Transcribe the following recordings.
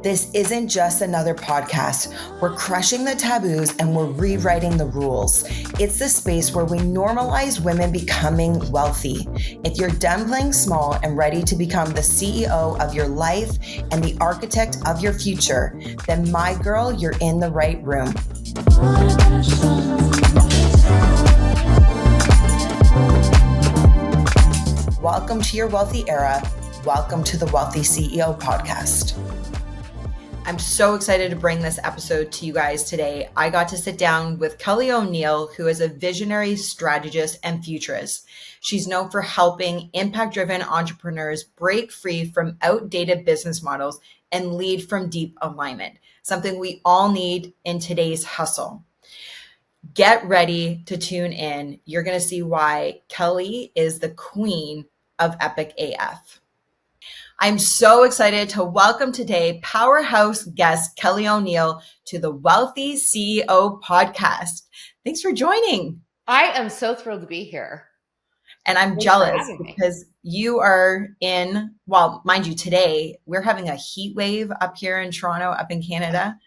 This isn't just another podcast. We're crushing the taboos and we're rewriting the rules. It's the space where we normalize women becoming wealthy. If you're done playing small and ready to become the CEO of your life and the architect of your future, then my girl, you're in the right room. Welcome to your wealthy era. Welcome to the Wellthy CEO Podcast. I'm so excited to bring this episode to you guys today. I got to sit down with Kelly O'Neill, who is a visionary strategist and futurist. She's known for helping impact-driven entrepreneurs break free from outdated business models and lead from deep alignment, something we all need in today's hustle. Get ready to tune in. You're going to see why Kelly is the queen of Epic AF. I'm so excited to welcome today powerhouse guest Kelly O'Neill to the Wellthy CEO Podcast. Thanks for joining. I am so thrilled to be here. And I'm jealous because you are in, well, mind you, today we're having a heat wave up here in Toronto, up in Canada.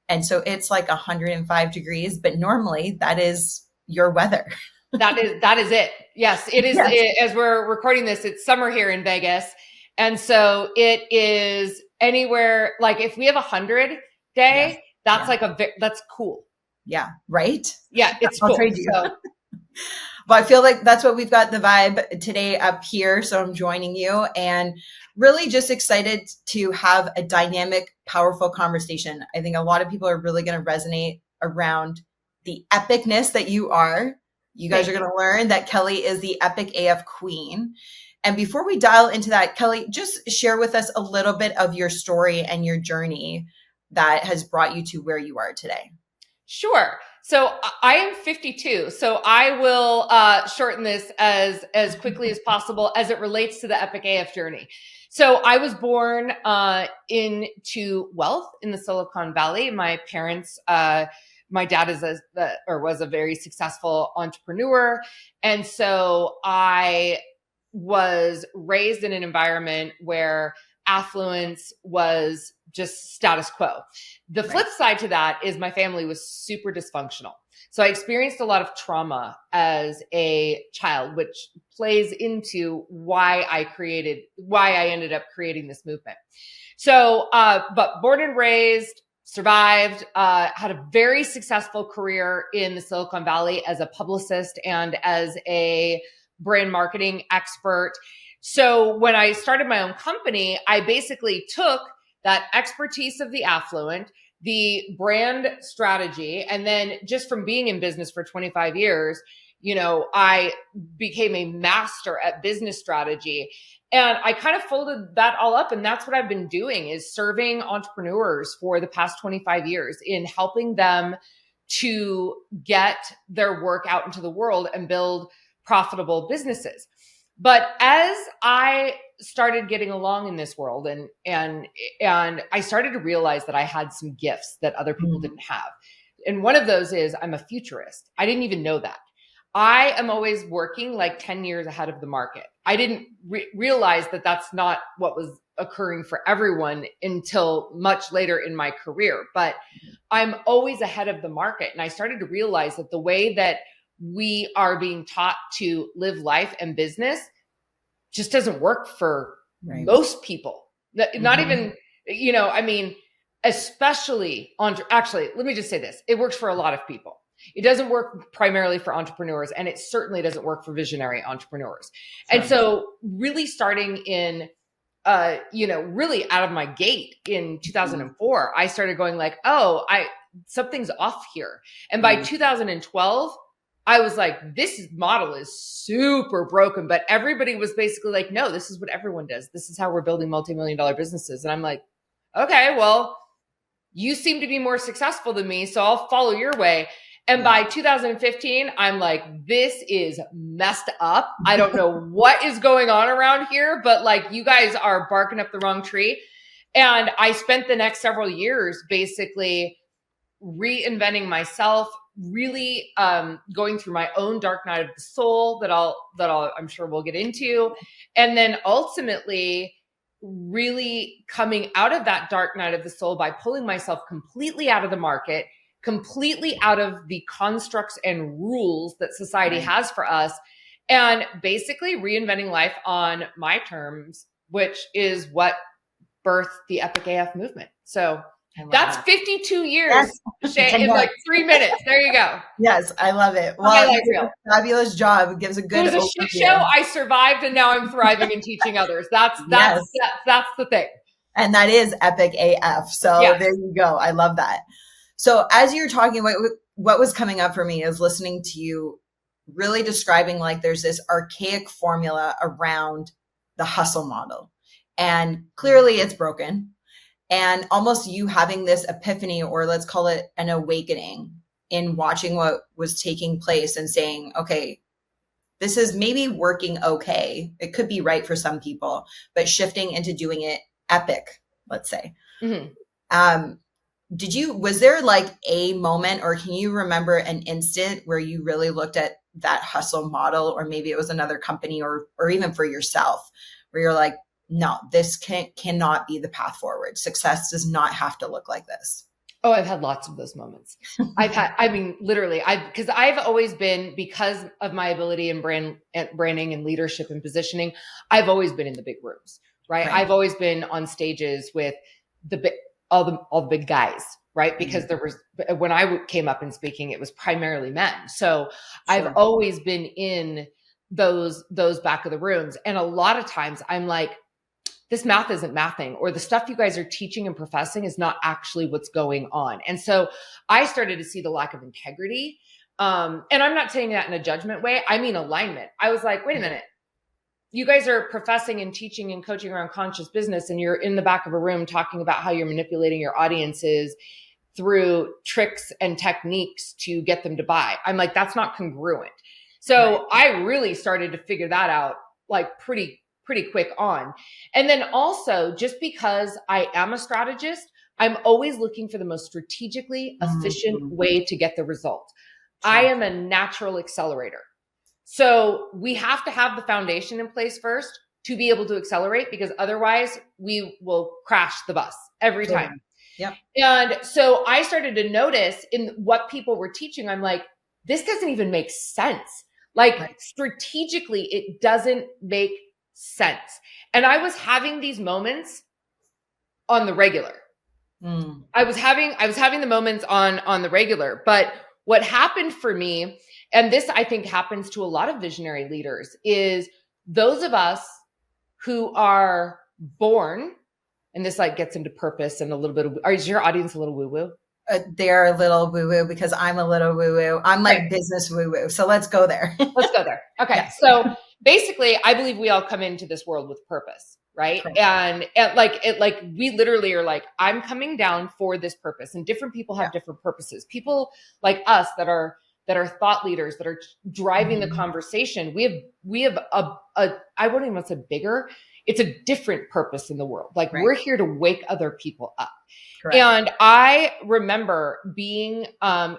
And so it's like 105 degrees, but normally that is your weather. That is it. Yes, it is. Yes. As we're recording this, it's summer here in Vegas. And so it is anywhere, like if we have 100 day, that's that's cool. Yeah. Right. Yeah. It's I'll cool. Trade you. So. Well, I feel like that's what we've got the vibe today up here. So I'm joining you and really just excited to have a dynamic, powerful conversation. I think a lot of people are really going to resonate around the epicness that you are. You guys are going to learn that Kelly is the Epic AF queen. And before we dial into that, Kelly, just share with us a little bit of your story and your journey that has brought you to where you are today. Sure. So I am 52. So I will shorten this as quickly as possible as it relates to the Epic AF journey. So I was born into wealth in the Silicon Valley. My parents, my dad was a very successful entrepreneur. And so I was raised in an environment where affluence was just status quo. The flip side to that is my family was super dysfunctional. So I experienced a lot of trauma as a child, which plays into why I ended up creating this movement. So, but born and raised, survived, had a very successful career in the Silicon Valley as a publicist and as a brand marketing expert. So when I started my own company, I basically took that expertise of the affluent, the brand strategy, and then just from being in business for 25 years, I became a master at business strategy. And I kind of folded that all up. And that's what I've been doing is serving entrepreneurs for the past 25 years in helping them to get their work out into the world and build profitable businesses. But as I started getting along in this world and I started to realize that I had some gifts that other people didn't have. And one of those is I'm a futurist. I didn't even know that. I am always working like 10 years ahead of the market. I didn't realize that that's not what was occurring for everyone until much later in my career, but I'm always ahead of the market. And I started to realize that the way that we are being taught to live life and business just doesn't work for most people. Not even, especially actually, let me just say this. It works for a lot of people. It doesn't work primarily for entrepreneurs, and it certainly doesn't work for visionary entrepreneurs. Sure. And so really starting in, really out of my gate in 2004, I started going like, something's off here. And by 2012, I was like, this model is super broken, but everybody was basically like, no, this is what everyone does. This is how we're building multi-million-dollar businesses. And I'm like, okay, well, you seem to be more successful than me, so I'll follow your way. And by 2015, I'm like, this is messed up. I don't know what is going on around here, but like you guys are barking up the wrong tree. And I spent the next several years basically reinventing myself, really going through my own dark night of the soul that I'm sure we'll get into. And then ultimately really coming out of that dark night of the soul by pulling myself completely out of the market, completely out of the constructs and rules that society has for us, and basically reinventing life on my terms, which is what birthed the Epic AF movement. So that's that. 52 years, Shae, in like 3 minutes. There you go. Yes, I love it. Well, you did a fabulous job. It gives a good overview. It was a shit show. I survived, and now I'm thriving and teaching others. That's the thing. And that is Epic AF. So there you go. I love that. So as you're talking, what was coming up for me is listening to you really describing like there's this archaic formula around the hustle model. And clearly it's broken. And almost you having this epiphany, or let's call it an awakening, in watching what was taking place and saying, okay, this is maybe working okay. It could be right for some people, but shifting into doing it epic, let's say. Mm-hmm. Was there like a moment, or can you remember an instant where you really looked at that hustle model, or maybe it was another company, or even for yourself, where you're like, no, this cannot be the path forward. Success does not have to look like this. Oh, I've had lots of those moments. Because I've always been, because of my ability in branding and leadership and positioning, I've always been in the big rooms, right? I've always been on stages with all the big guys, right? Because there was, when I came up in speaking, it was primarily men. So I've always been in those back of the rooms. And a lot of times I'm like, this math isn't mathing, or the stuff you guys are teaching and professing is not actually what's going on. And so I started to see the lack of integrity. And I'm not saying that in a judgment way. I mean alignment. I was like, wait a minute. You guys are professing and teaching and coaching around conscious business, and you're in the back of a room talking about how you're manipulating your audiences through tricks and techniques to get them to buy. I'm like, that's not congruent. So I really started to figure that out like pretty quick on. And then also, just because I am a strategist, I'm always looking for the most strategically efficient way to get the result. I am a natural accelerator. So we have to have the foundation in place first to be able to accelerate, because otherwise we will crash the bus every time. Yep. And so I started to notice in what people were teaching, I'm like, this doesn't even make sense. Like strategically, it doesn't make sense. And I was having these moments on the regular. I was having the moments on the regular. But what happened for me, and this I think happens to a lot of visionary leaders, is those of us who are born, and this like gets into purpose and a little bit of, is your audience a little woo-woo? They're a little woo-woo because I'm a little woo-woo. I'm like business woo-woo. So let's go there. Let's go there. Okay. Yes. So basically, I believe we all come into this world with purpose, right? And we literally are like, I'm coming down for this purpose, and different people have different purposes. People like us that are thought leaders, that are driving the conversation. We have a I wouldn't even say bigger. It's a different purpose in the world. Like we're here to wake other people up. Correct. And I remember being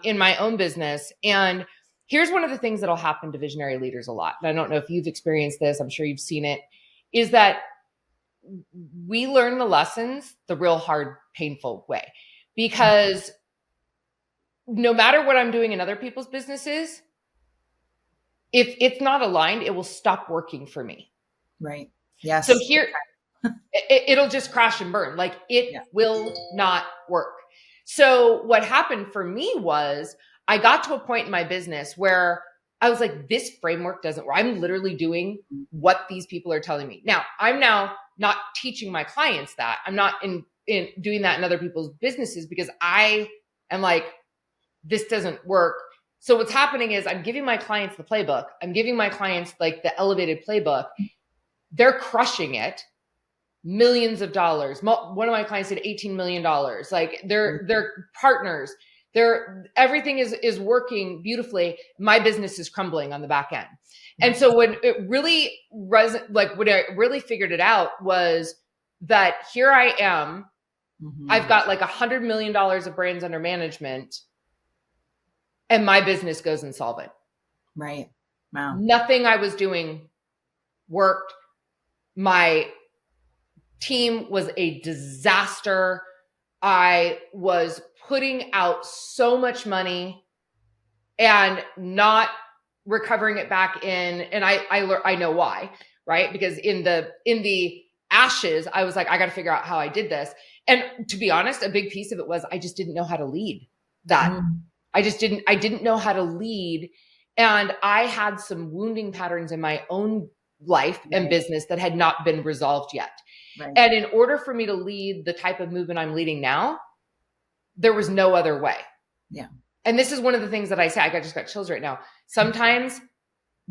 in my own business, and here's one of the things that'll happen to visionary leaders a lot. And I don't know if you've experienced this. I'm sure you've seen it, is that we learn the lessons the real hard, painful way, because no matter what I'm doing in other people's businesses, if it's not aligned, it will stop working for me. Right. Yes. So here, it'll just crash and burn. Like it will not work. So what happened for me was I got to a point in my business where I was like, this framework doesn't work. I'm literally doing what these people are telling me. Now, I'm now not teaching my clients that. I'm not in doing that in other people's businesses, because I am like, this doesn't work. So what's happening is I'm giving my clients the playbook. I'm giving my clients like the elevated playbook. They're crushing it. Millions of dollars. One of my clients did $18 million. Like they're partners. Everything is working beautifully. My business is crumbling on the back end. And so when it really when I really figured it out was that here I am, I've got like $100 million of brands under management, and my business goes insolvent. Right. Wow. Nothing I was doing worked. My team was a disaster. I was putting out so much money and not recovering it back in. And I know why, right? Because in the ashes, I was like, I got to figure out how I did this. And to be honest, a big piece of it was I just didn't know how to lead that. I didn't know how to lead. And I had some wounding patterns in my own life and business that had not been resolved yet. Right. And in order for me to lead the type of movement I'm leading now, there was no other way. Yeah. And this is one of the things that I say, just got chills right now. Sometimes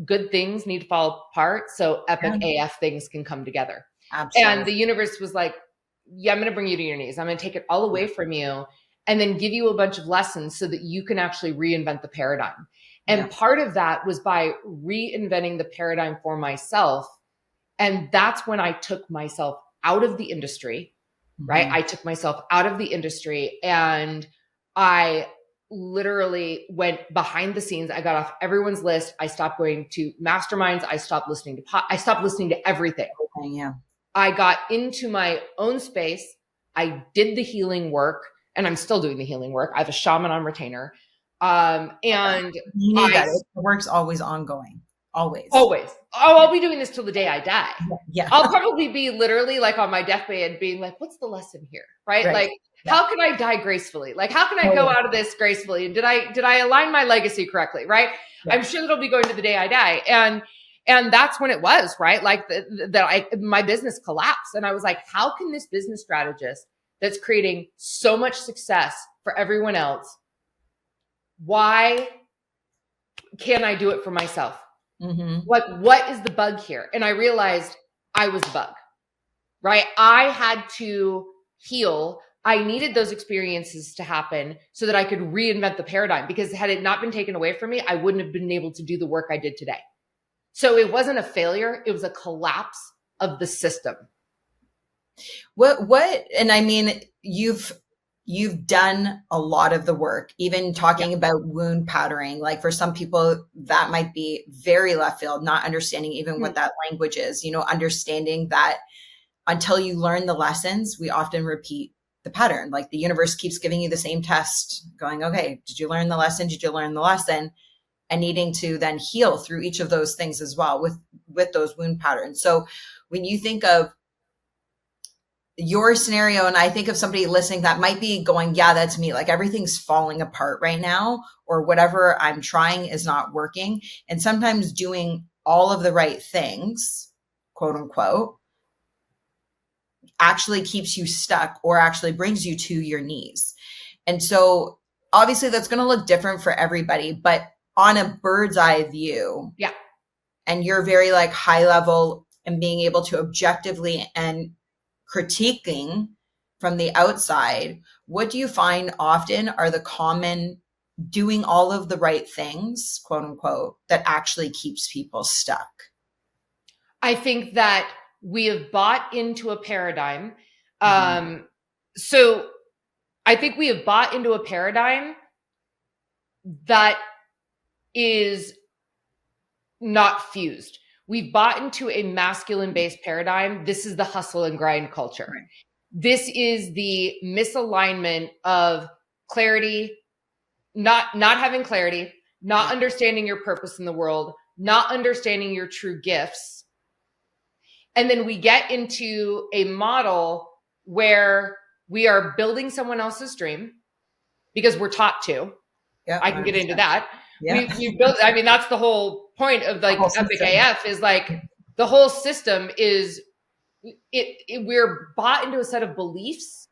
good things need to fall apart so epic AF things can come together. Absolutely. And the universe was like, yeah, I'm going to bring you to your knees. I'm going to take it all away from you and then give you a bunch of lessons so that you can actually reinvent the paradigm. And part of that was by reinventing the paradigm for myself. And that's when I took myself out of the industry, right? I took myself out of the industry and I literally went behind the scenes. I got off everyone's list. I stopped going to masterminds. I stopped listening to everything. Yeah. I got into my own space. I did the healing work and I'm still doing the healing work. I have a shaman on retainer. And you need that. The work's always ongoing. Always. Oh, I'll be doing this till the day I die. Yeah. I'll probably be literally like on my deathbed being like, what's the lesson here? Right? Like, how can I die gracefully? Like, how can I go out of this gracefully? And did I align my legacy correctly? Right. Yeah. I'm sure that'll be going to the day I die. And that's when it was, right? Like my business collapsed. And I was like, how can this business strategist that's creating so much success for everyone else, why can't I do it for myself? Like, what is the bug here? And I realized I was the bug, right? I had to heal. I needed those experiences to happen so that I could reinvent the paradigm, because had it not been taken away from me, I wouldn't have been able to do the work I did today. So it wasn't a failure. It was a collapse of the system. And I mean, you've done a lot of the work, even talking about wound patterning. Like for some people that might be very left field, not understanding even what that language is, understanding that until you learn the lessons, we often repeat the pattern. Like the universe keeps giving you the same test going, okay, did you learn the lesson? Did you learn the lesson? And needing to then heal through each of those things as well with those wound patterns. So when you think of your scenario, and I think of somebody listening that might be going, yeah, that's me. Like everything's falling apart right now, or whatever I'm trying is not working. And sometimes doing all of the right things, quote unquote, actually keeps you stuck or actually brings you to your knees. And so obviously that's going to look different for everybody, but on a bird's eye view, and you're very like high level and being able to objectively and critiquing from the outside, what do you find often are the common doing all of the right things, quote unquote, that actually keeps people stuck? I think that we have bought into a paradigm. So I think we have bought into a paradigm that is not fused. We've bought into a masculine-based paradigm. This is the hustle and grind culture. Right. This is the misalignment of clarity, not having clarity, not understanding your purpose in the world, not understanding your true gifts. And then we get into a model where we are building someone else's dream because we're taught to. Yeah, I can get into that. Yeah. We built, I mean, that's the whole point of like Epic AF is like the whole system is we're bought into a set of beliefs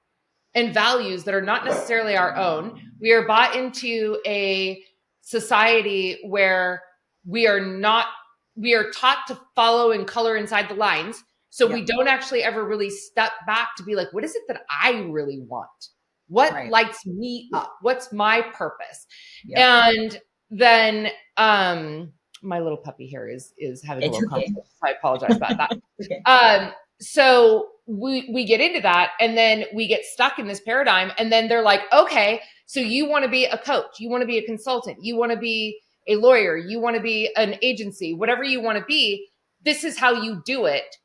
and values that are not necessarily our own. We are bought into a society where we are taught to follow and color inside the lines. So we don't actually ever really step back to be like, what is it that I really want? What lights me up? What's my purpose? And then my little puppy here is having a little conflict. So I apologize about that. So we get into that and then we get stuck in this paradigm. And then they're like, okay, so you want to be a coach, you want to be a consultant, you want to be a lawyer, you want to be an agency, whatever you want to be, this is how you do it.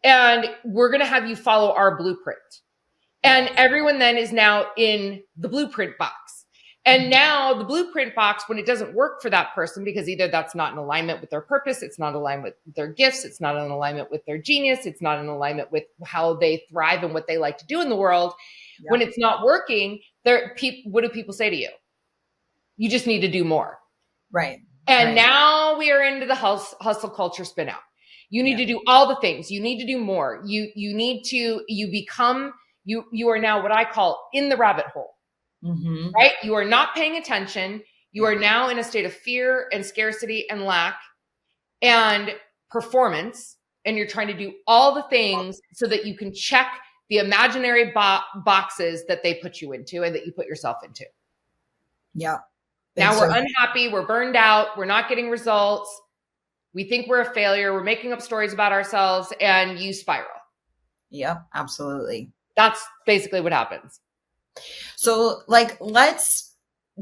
and we're going to have you follow our blueprint. And everyone then is now in the blueprint box. And now the blueprint box, when it doesn't work for that person, because either that's not in alignment with their purpose, it's not in alignment with their gifts, it's not in alignment with their genius, it's not in alignment with how they thrive and what they like to do in the world. Yeah. When it's not working, what do people say to you? You just need to do more. Right. And now we are into the hustle culture spin out. You need to do all the things. You need to do more. You are now what I call in the rabbit hole, right? You are not paying attention. You are now in a state of fear and scarcity and lack and performance. And you're trying to do all the things so that you can check the imaginary boxes that they put you into and that you put yourself into. Yeah. Now we're unhappy. We're burned out. We're not getting results. We think we're a failure. We're making up stories about ourselves, and you spiral. Yeah, absolutely. That's basically what happens. So let's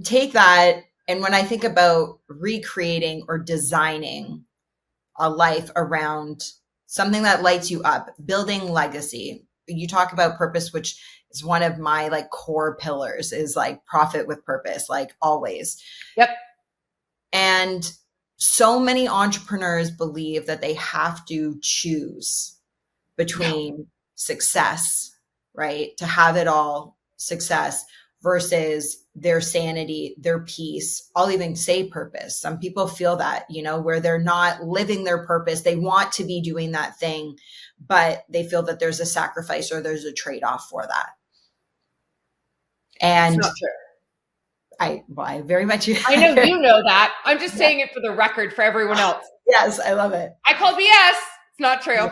take that. And when I think about recreating or designing a life around something that lights you up, building legacy, you talk about purpose, which is one of my core pillars, is profit with purpose, always. Yep. And so many entrepreneurs believe that they have to choose between success, right? To have it all, success, versus their sanity, their peace. I'll even say purpose. Some people feel that, where they're not living their purpose. They want to be doing that thing, but they feel that there's a sacrifice or there's a trade-off for that. And it's not true. I very much. I know you know that. I'm just saying it for the record for everyone else. Yes, I love it. I call BS. It's not true. Yeah.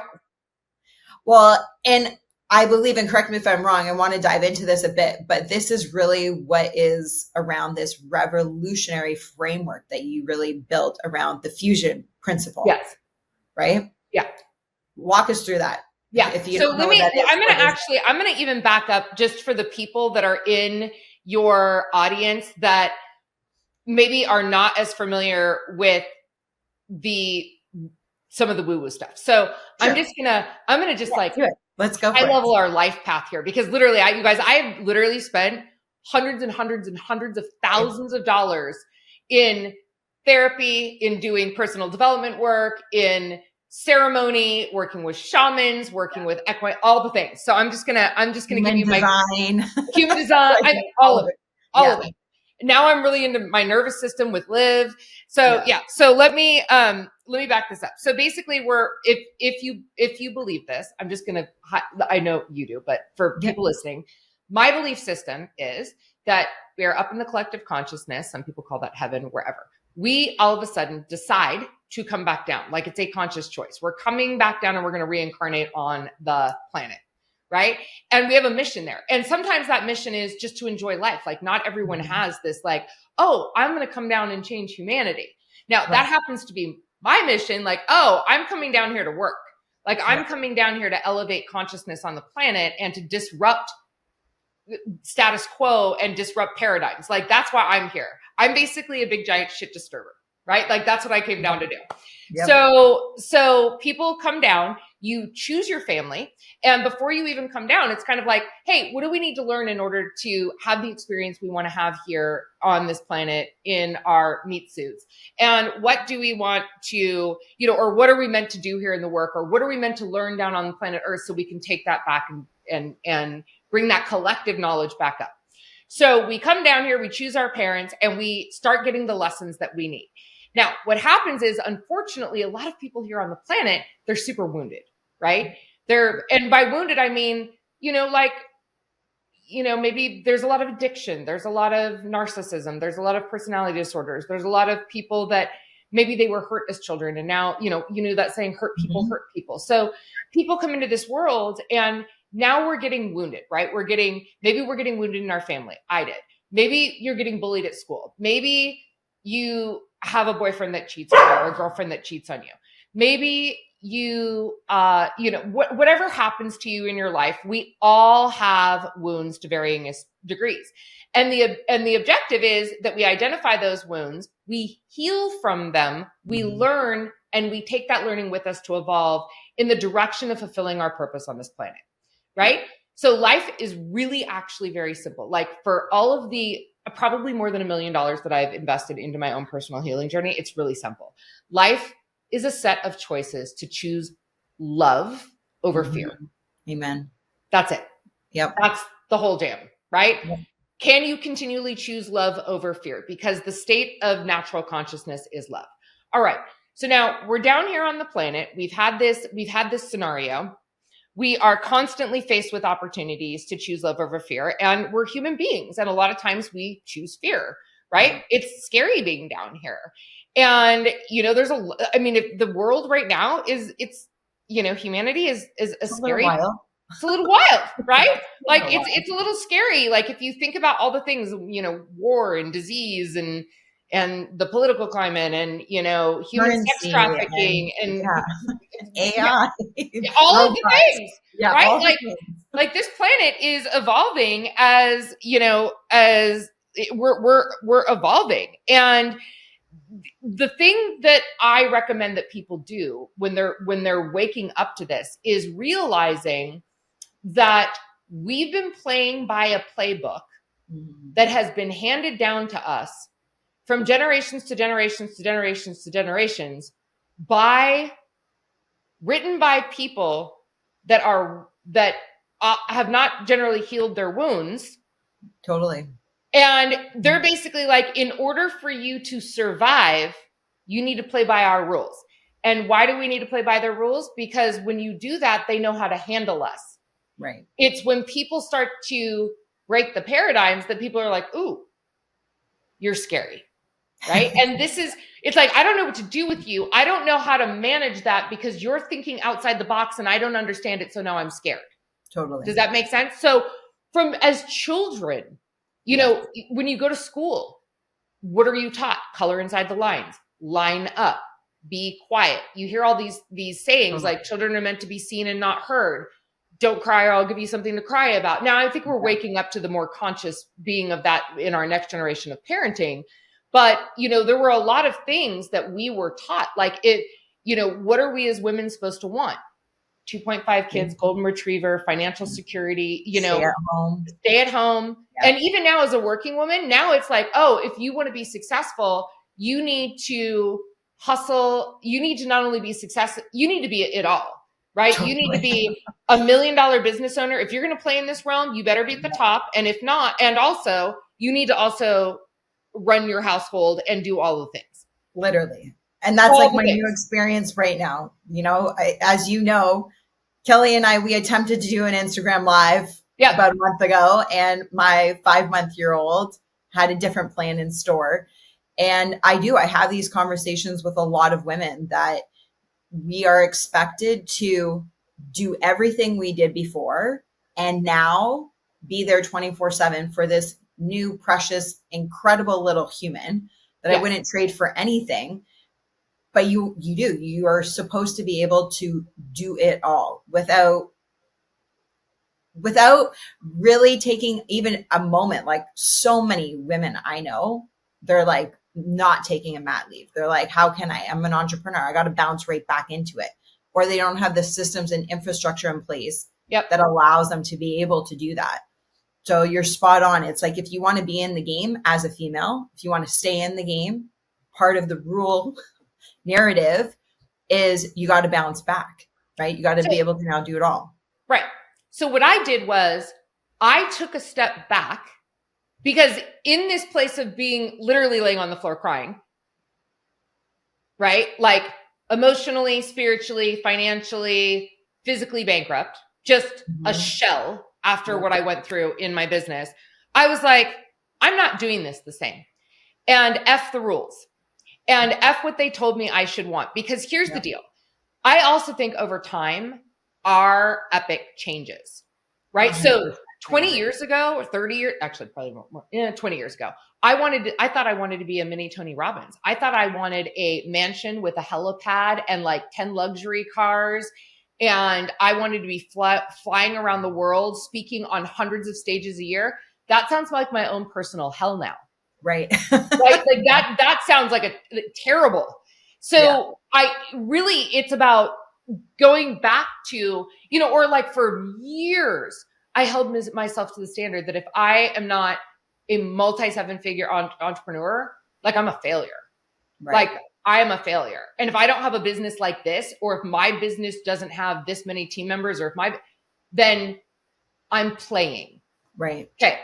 Well, and I believe, and correct me if I'm wrong, I want to dive into this a bit, but this is really what is around this revolutionary framework that you really built around the fusion principle. Yes. Right? Yeah. Walk us through that. Yeah. So I'm going to even back up just for the people that are in your audience that maybe are not as familiar with some of the woo-woo stuff. So sure. I'm going to let's go. I level our life path here, because literally I have literally spent hundreds and hundreds and hundreds of thousands of dollars in therapy, in doing personal development work, in ceremony, working with shamans, working with equine, all the things. So I'm just gonna give you my human design, all of it. Now I'm really into my nervous system with Liv. So So let me back this up. So basically, if you believe this, I'm just gonna. I know you do, but for people listening, my belief system is that we are up in the collective consciousness. Some people call that heaven, wherever. We all of a sudden decide to come back down. Like it's a conscious choice. We're coming back down and we're going to reincarnate on the planet. Right. And we have a mission there. And sometimes that mission is just to enjoy life. Like not everyone has this I'm going to come down and change humanity. Now that happens to be my mission. I'm coming down here to work. I'm coming down here to elevate consciousness on the planet and to disrupt status quo and disrupt paradigms. That's why I'm here. I'm basically a big giant shit disturber, right? That's what I came down to do. Yep. So people come down, you choose your family. And before you even come down, it's kind of hey, what do we need to learn in order to have the experience we want to have here on this planet in our meat suits? And what do we want to, or what are we meant to do here in the work? Or what are we meant to learn down on planet Earth so we can take that back and bring that collective knowledge back up? So we come down here, we choose our parents, and we start getting the lessons that we need. Now, what happens is, unfortunately, a lot of people here on the planet, they're super wounded, right? And by wounded, I mean, maybe there's a lot of addiction. There's a lot of narcissism. There's a lot of personality disorders. There's a lot of people that maybe they were hurt as children. And now, that saying, hurt people, hurt people. So people come into this world and now we're getting wounded, right? Maybe we're getting wounded in our family. I did. Maybe you're getting bullied at school. Maybe you have a boyfriend that cheats on you or a girlfriend that cheats on you. Maybe you, whatever happens to you in your life, we all have wounds to varying degrees. And the objective is that we identify those wounds, we heal from them, we learn and we take that learning with us to evolve in the direction of fulfilling our purpose on this planet, right? So life is really actually very simple. Like for all of the probably more than $1 million that I've invested into my own personal healing journey, it's really simple. Life is a set of choices to choose love over fear. Amen. That's it. Yep. That's the whole jam, right? Yep. Can you continually choose love over fear? Because the state of natural consciousness is love. All right. So now we're down here on the planet. We've had this scenario. We are constantly faced with opportunities to choose love over fear, and we're human beings. And a lot of times we choose fear, right? It's scary being down here. And, if the world right now humanity is a scary, it's a little wild, right? Like it's a little scary. Like if you think about all the things, war and disease and the political climate and, human sex trafficking and AI, all of the things, right? Like this planet is evolving as we're evolving. And the thing that I recommend that people do when they're waking up to this is realizing that we've been playing by a playbook that has been handed down to us from generations to generations to generations to generations written by people that have not generally healed their wounds. Totally. And they're basically like, in order for you to survive, you need to play by our rules. And why do we need to play by their rules? Because when you do that, they know how to handle us. Right. It's when people start to break the paradigms that people are like, ooh, you're scary. Right. And it's like, I don't know what to do with you. I don't know how to manage that because you're thinking outside the box and I don't understand it. So now I'm scared. Totally. Does that make sense? So as children, when you go to school, what are you taught? Color inside the lines, line up, be quiet. You hear all these sayings like children are meant to be seen and not heard. Don't cry or I'll give you something to cry about. Now, I think we're waking up to the more conscious being of that in our next generation of parenting. But, there were a lot of things that we were taught, like what are we as women supposed to want? 2.5 kids, golden retriever, financial security, stay at home. Yeah. And even now as a working woman, now it's like, oh, if you want to be successful, you need to hustle. You need to not only be successful, you need to be it all, right? Totally. You need to be $1 million business owner. If you're going to play in this realm, you better be at the top. And if not, and also you need to also run your household and do all the things. Literally. And that's like my new experience right now. As you know, Kelly and I, we attempted to do an Instagram live about a month ago, and my 5-month-old had a different plan in store. And I have these conversations with a lot of women that we are expected to do everything we did before and now be there 24/7 for this new, precious, incredible little human that I wouldn't trade for anything. But you are supposed to be able to do it all without really taking even a moment. Like so many women I know, they're like not taking a mat leave. They're like, how can I'm an entrepreneur. I got to bounce right back into it. Or they don't have the systems and infrastructure in place that allows them to be able to do that. So you're spot on. It's like, if you want to be in the game as a female, if you want to stay in the game, part of the rule narrative is you got to bounce back, right? You got to be able to now do it all. Right. So what I did was I took a step back because in this place of being literally laying on the floor crying, right? Like emotionally, spiritually, financially, physically bankrupt, just a shell after what I went through in my business. I was like, I'm not doing this the same. And F the rules. And F what they told me I should want. Because here's the deal. I also think over time, our epic changes, right? So 20 years ago or 30 years, actually probably more, 20 years ago, I thought I wanted to be a mini Tony Robbins. I thought I wanted a mansion with a helipad and like 10 luxury cars. And I wanted to be flying around the world, speaking on hundreds of stages a year. That sounds like my own personal hell now. Right. Right. Like that sounds like a terrible. So it's about going back to, or like for years, I held myself to the standard that if I am not a multi-7-figure entrepreneur, like I'm a failure. Right. Like I am a failure. And if I don't have a business like this, or if my business doesn't have this many team members, then I'm playing. Right. Okay.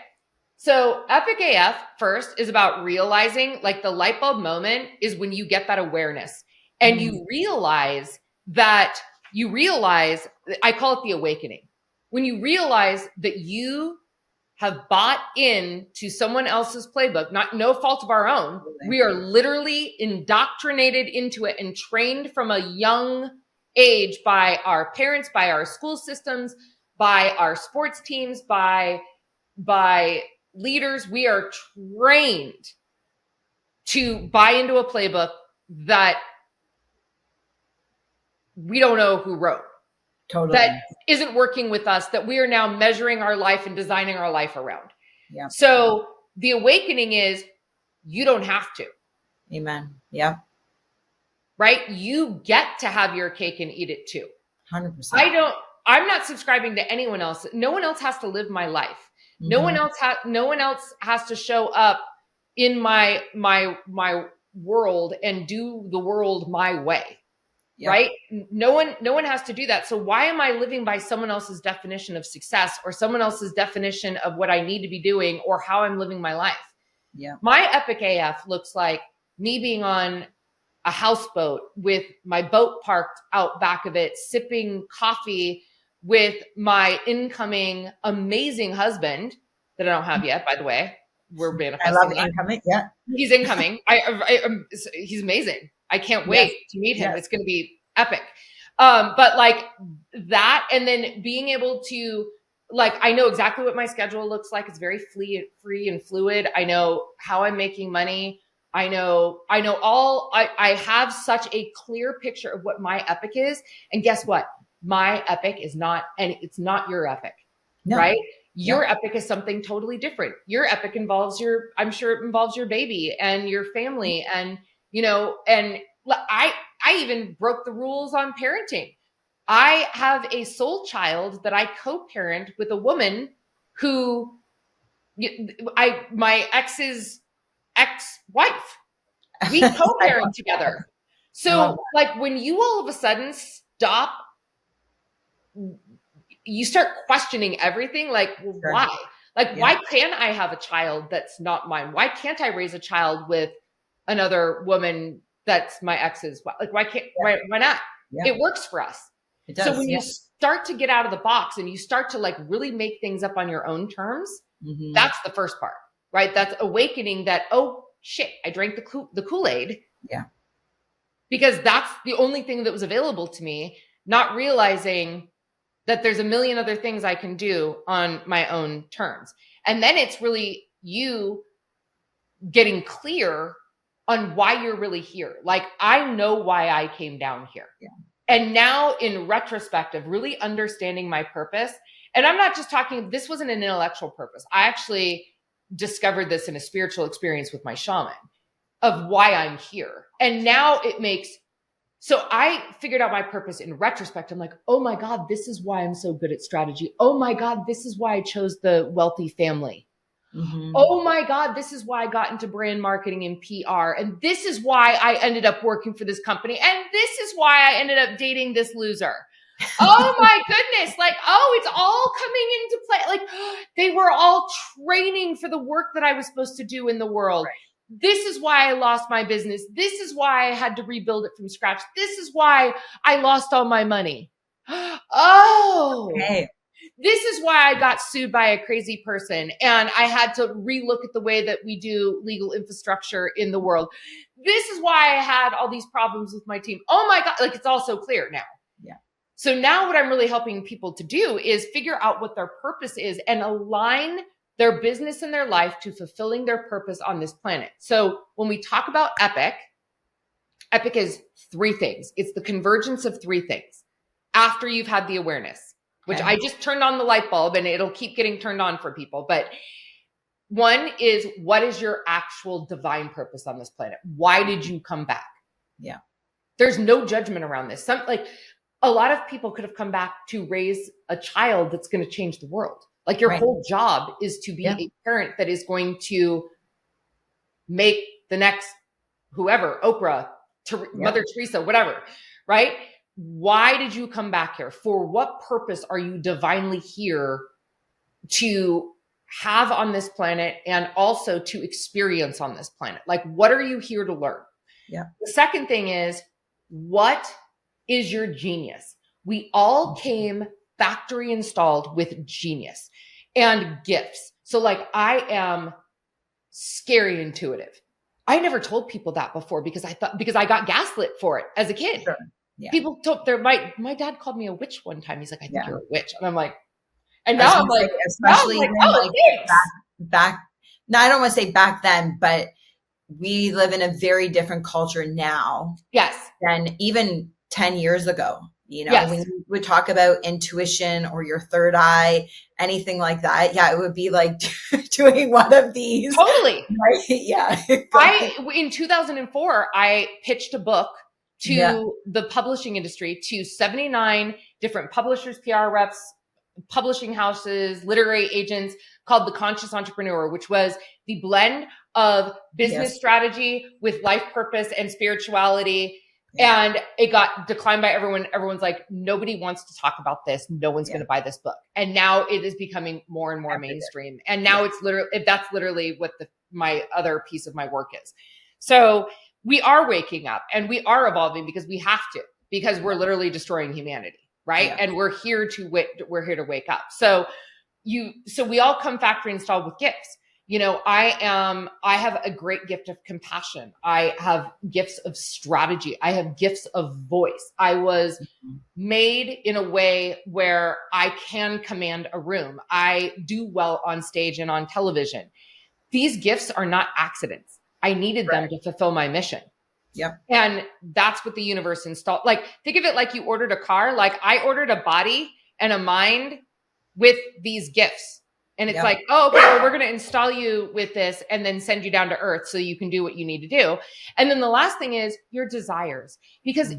So Epic AF first is about realizing, like, the light bulb moment is when you get that awareness and you realize, I call it the awakening. When you realize that you have bought into someone else's playbook, no fault of our own. We are literally indoctrinated into it and trained from a young age by our parents, by our school systems, by our sports teams, by leaders. We are trained to buy into a playbook that we don't know who wrote. Totally. That isn't working with us, that we are now measuring our life and designing our life around. Yeah. So the awakening is you don't have to. Amen. Yeah. Right? You get to have your cake and eat it too. 100%. I'm not subscribing to anyone else. No one else has to live my life. No one else has to show up in my world and do the world my way. Yeah. Right? No one has to do that. So why am I living by someone else's definition of success, or someone else's definition of what I need to be doing, or how I'm living my life? Yeah. My Epic AF looks like me being on a houseboat with my boat parked out back of it, sipping coffee with my incoming amazing husband that I don't have yet, by the way. We're manifesting. I love incoming. Yeah. He's incoming. He's amazing. I can't wait to meet him. Yes. It's going to be epic. But like that, and then being able to, like, I know exactly what my schedule looks like. It's very free and fluid. I know how I'm making money. I have such a clear picture of what my epic is. And guess what? My epic is not, and it's not your epic, right? Your epic is something totally different. Your epic involves I'm sure it involves your baby and your family, and and I even broke the rules on parenting. I have a soul child that I co-parent with a woman who my ex's ex-wife. We co-parent together. So like when you all of a sudden stop, you start questioning everything. Like, well, why? Like, why can't I have a child that's not mine? Why can't I raise a child with another woman that's my ex's? Like, why not? Yeah. It works for us. It does, so when you start to get out of the box and you start to like really make things up on your own terms, that's the first part, right? That's awakening that, oh shit, I drank the Kool-Aid. Yeah. Because that's the only thing that was available to me, not realizing that there's a million other things I can do on my own terms. And then it's really you getting clear on why you're really here. Like, I know why I came down here. Yeah. And now in retrospective, really understanding my purpose. And I'm not just talking, this wasn't an intellectual purpose. I actually discovered this in a spiritual experience with my shaman of why I'm here. And now so I figured out my purpose in retrospect. I'm like, oh my God, this is why I'm so good at strategy. Oh my God, this is why I chose the wealthy family. Oh my God, this is why I got into brand marketing and PR. And this is why I ended up working for this company. And this is why I ended up dating this loser. Oh my goodness. Like, oh, it's all coming into play. Like, they were all training for the work that I was supposed to do in the world. Right. This is why I lost my business. This is why I had to rebuild it from scratch. This is why I lost all my money. Oh, okay. This is why I got sued by a crazy person and I had to relook at the way that we do legal infrastructure in the world. This is why I had all these problems with my team. Oh my God, like it's all so clear now. Yeah. So now what I'm really helping people to do is figure out what their purpose is and align their business and their life to fulfilling their purpose on this planet. So when we talk about epic is 3 things. It's the convergence of 3 things after you've had the awareness, which I just turned on the light bulb and it'll keep getting turned on for people. But 1 is, what is your actual divine purpose on this planet? Why did you come back? Yeah. There's no judgment around this. A lot of people could have come back to raise a child that's going to change the world. Like your whole job is to be a parent that is going to make the next whoever, Oprah, Mother Teresa, whatever, right? Why did you come back here? For what purpose are you divinely here to have on this planet and also to experience on this planet? Like, what are you here to learn? Yeah. The second thing is, what is your genius? We all came factory installed with genius and gifts. So like, I am scary intuitive. I never told people that before because I got gaslit for it as a kid. Sure. Yeah. People told my dad called me a witch one time. He's like, I think you're a witch. And I'm like, and now I'm like, especially back, now I don't want to say back then, but we live in a very different culture now. Yes. Than even 10 years ago. You know, when you would talk about intuition or your third eye, anything like that. Yeah, it would be like doing one of these. Totally. Right? Yeah. In 2004, I pitched a book to the publishing industry, to 79 different publishers, PR reps, publishing houses, literary agents, called The Conscious Entrepreneur, which was the blend of business strategy with life purpose and spirituality. And it got declined by everyone. Everyone's like, nobody wants to talk about this. No one's going to buy this book. And now it is becoming more and more mainstream. And now that's literally what my other piece of my work is. So we are waking up and we are evolving because we have to, because we're literally destroying humanity. Right. Yeah. And we're here to wake up. So we all come factory installed with gifts. You know, I have a great gift of compassion. I have gifts of strategy. I have gifts of voice. I was made in a way where I can command a room. I do well on stage and on television. These gifts are not accidents. I needed them to fulfill my mission. Yep. And that's what the universe installed. Like, think of it like you ordered a car. Like, I ordered a body and a mind with these gifts. And it's like, oh, okay, well, we're going to install you with this and then send you down to earth so you can do what you need to do. And then the last thing is your desires, because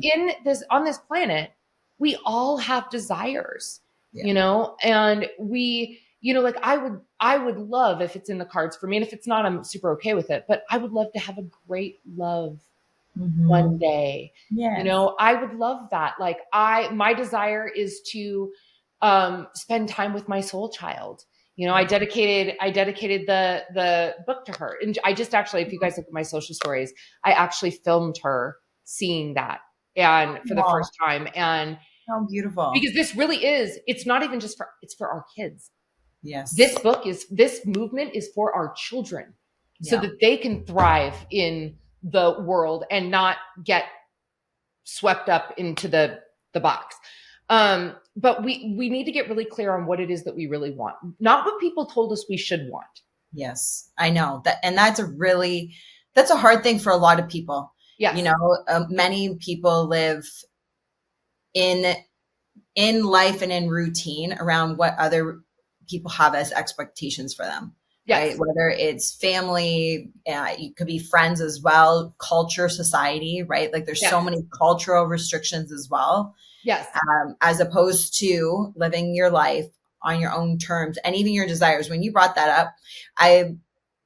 on this planet, we all have desires, you know, and like I would love, if it's in the cards for me, and if it's not, I'm super okay with it, but I would love to have a great love one day. You know, I would love that. Like my desire is to spend time with my soul child. You know, I dedicated the book to her. And I just actually, if you guys look at my social stories, I actually filmed her seeing that and for the first time. And how beautiful. Because this really is, it's not even just it's for our kids. Yes. This movement is for our children so that they can thrive in the world and not get swept up into the box. But we need to get really clear on what it is that we really want, not what people told us we should want. Yes, I know that. And that's a hard thing for a lot of people. Yeah. You know, many people live in life and in routine around what other people have as expectations for them. Right? Whether it's family, it could be friends as well, culture, society, right? Like there's so many cultural restrictions as well. Yes. As opposed to living your life on your own terms and even your desires. When you brought that up, I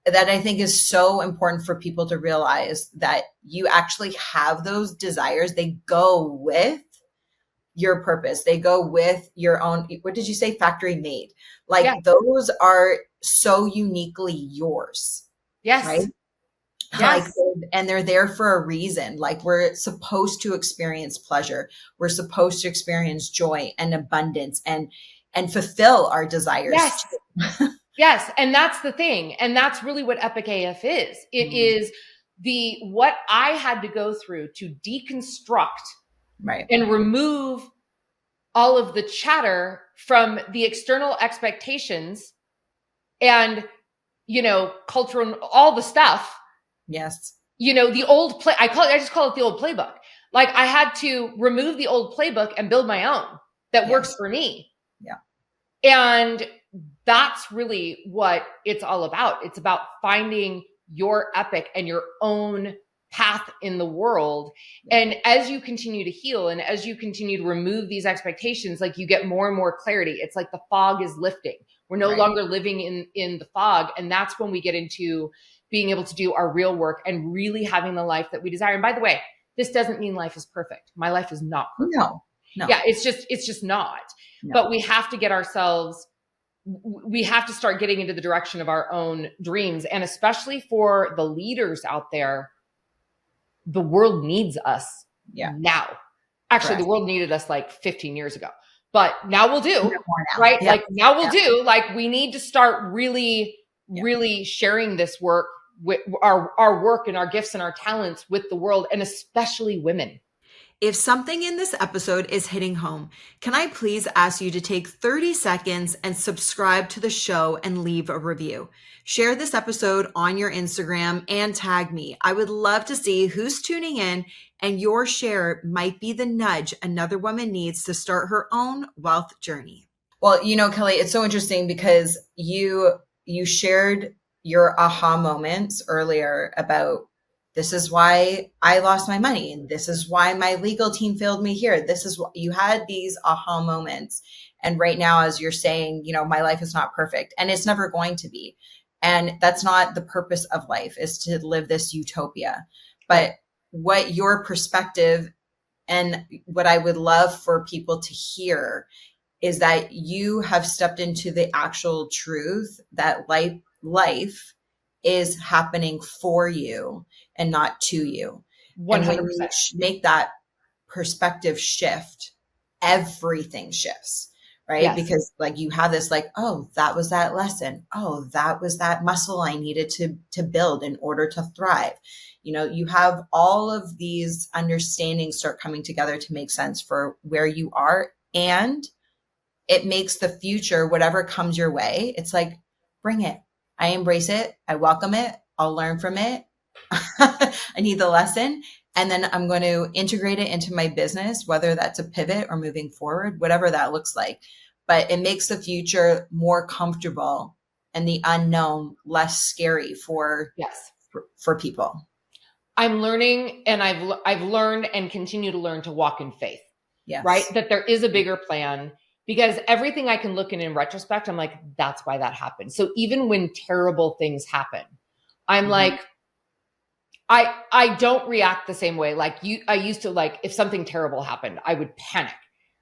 think is so important for people to realize that you actually have those desires. They go with your purpose. They go with your own, what did you say? Factory made. Like those are so uniquely yours. Yes. Right. Yes. And they're there for a reason. Like we're supposed to experience pleasure. We're supposed to experience joy and abundance and fulfill our desires. Yes. Yes. And that's the thing. And that's really what Epic AF is. It is what I had to go through to deconstruct and remove all of the chatter from the external expectations and, you know, cultural, all the stuff. Yes. You know, the old play, I just call it the old playbook. Like I had to remove the old playbook and build my own that works for me. Yeah. And that's really what it's all about. It's about finding your epic and your own path in the world. And as you continue to heal and as you continue to remove these expectations, like you get more and more clarity. It's like the fog is lifting. We're no longer living in the fog. And that's when we get into being able to do our real work and really having the life that we desire. And by the way, this doesn't mean life is perfect. My life is not perfect. No. Yeah, it's just not. No. But we have to we have to start getting into the direction of our own dreams. And especially for the leaders out there, the world needs us now. Actually, the world needed us like 15 years ago, but now we'll do, right? Yeah. Like now we'll do, like we need to start really sharing this work with our work and our gifts and our talents with the world, and especially women. If something in this episode is hitting home, can I please ask you to take 30 seconds and subscribe to the show and leave a review? Share this episode on your Instagram and tag me. I would love to see who's tuning in, and your share might be the nudge another woman needs to start her own wealth journey. Well, Kelly, it's so interesting because you shared your aha moments earlier about this is why I lost my money. And this is why my legal team failed me here. This is what you had, these aha moments. And right now, as you're saying, my life is not perfect and it's never going to be. And that's not the purpose of life, is to live this utopia. But what your perspective and what I would love for people to hear is that you have stepped into the actual truth that life is happening for you and not to you. 100%. And when you make that perspective shift, everything shifts, right? Yes. Because like you have this like, oh, that was that lesson. Oh, that was that muscle I needed to build in order to thrive. You have all of these understandings start coming together to make sense for where you are. And it makes the future, whatever comes your way, it's like, bring it. I embrace it. I welcome it. I'll learn from it. I need the lesson. And then I'm going to integrate it into my business, whether that's a pivot or moving forward, whatever that looks like. But it makes the future more comfortable and the unknown less scary for people. I'm learning, and I've learned and continue to learn to walk in faith. Yes. Right? That there is a bigger plan. Because everything I can look in retrospect, I'm like, that's why that happened. So even when terrible things happen, I'm like, I don't react the same way. Like I used to, like, if something terrible happened, I would panic,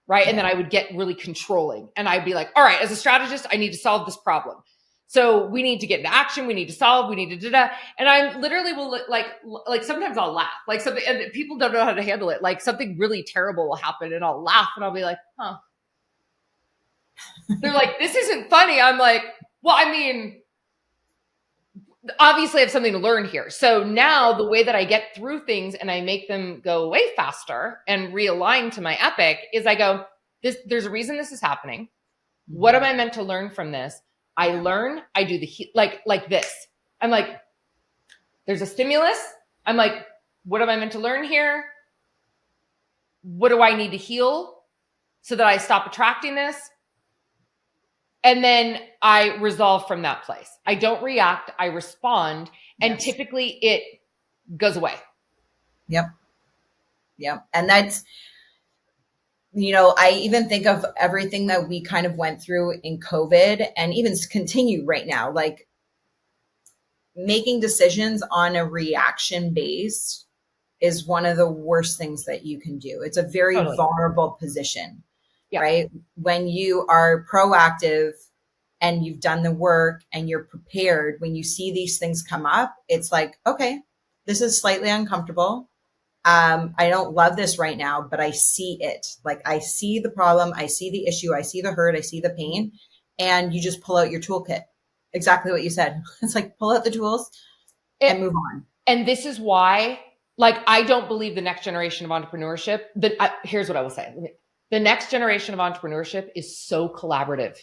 right? Yeah. And then I would get really controlling, and I'd be like, all right, as a strategist, I need to solve this problem. So we need to get into action. We need to solve. We need to do that. And I literally will like sometimes I'll laugh, like something, and people don't know how to handle it. Like something really terrible will happen, and I'll laugh, and I'll be like, huh. They're like, this isn't funny. I'm like, well, I mean, obviously I have something to learn here. So now the way that I get through things and I make them go way faster and realign to my epic is I go, there's a reason this is happening. What am I meant to learn from this? I learn, I do like this. I'm like, there's a stimulus. I'm like, what am I meant to learn here? What do I need to heal so that I stop attracting this? And then I resolve from that place. I don't react, I respond. And typically it goes away. Yep. And that's, I even think of everything that we kind of went through in COVID and even continue right now, like making decisions on a reaction base is one of the worst things that you can do. It's a very vulnerable position. Yeah. Right? When you are proactive and you've done the work and you're prepared, when you see these things come up, it's like, okay, this is slightly uncomfortable. I don't love this right now, but I see it. Like I see the problem. I see the issue. I see the hurt. I see the pain. And you just pull out your toolkit. Exactly what you said. It's like, pull out the tools and move on. And this is why, like, I don't believe the next generation of entrepreneurship, here's what I will say. The next generation of entrepreneurship is so collaborative.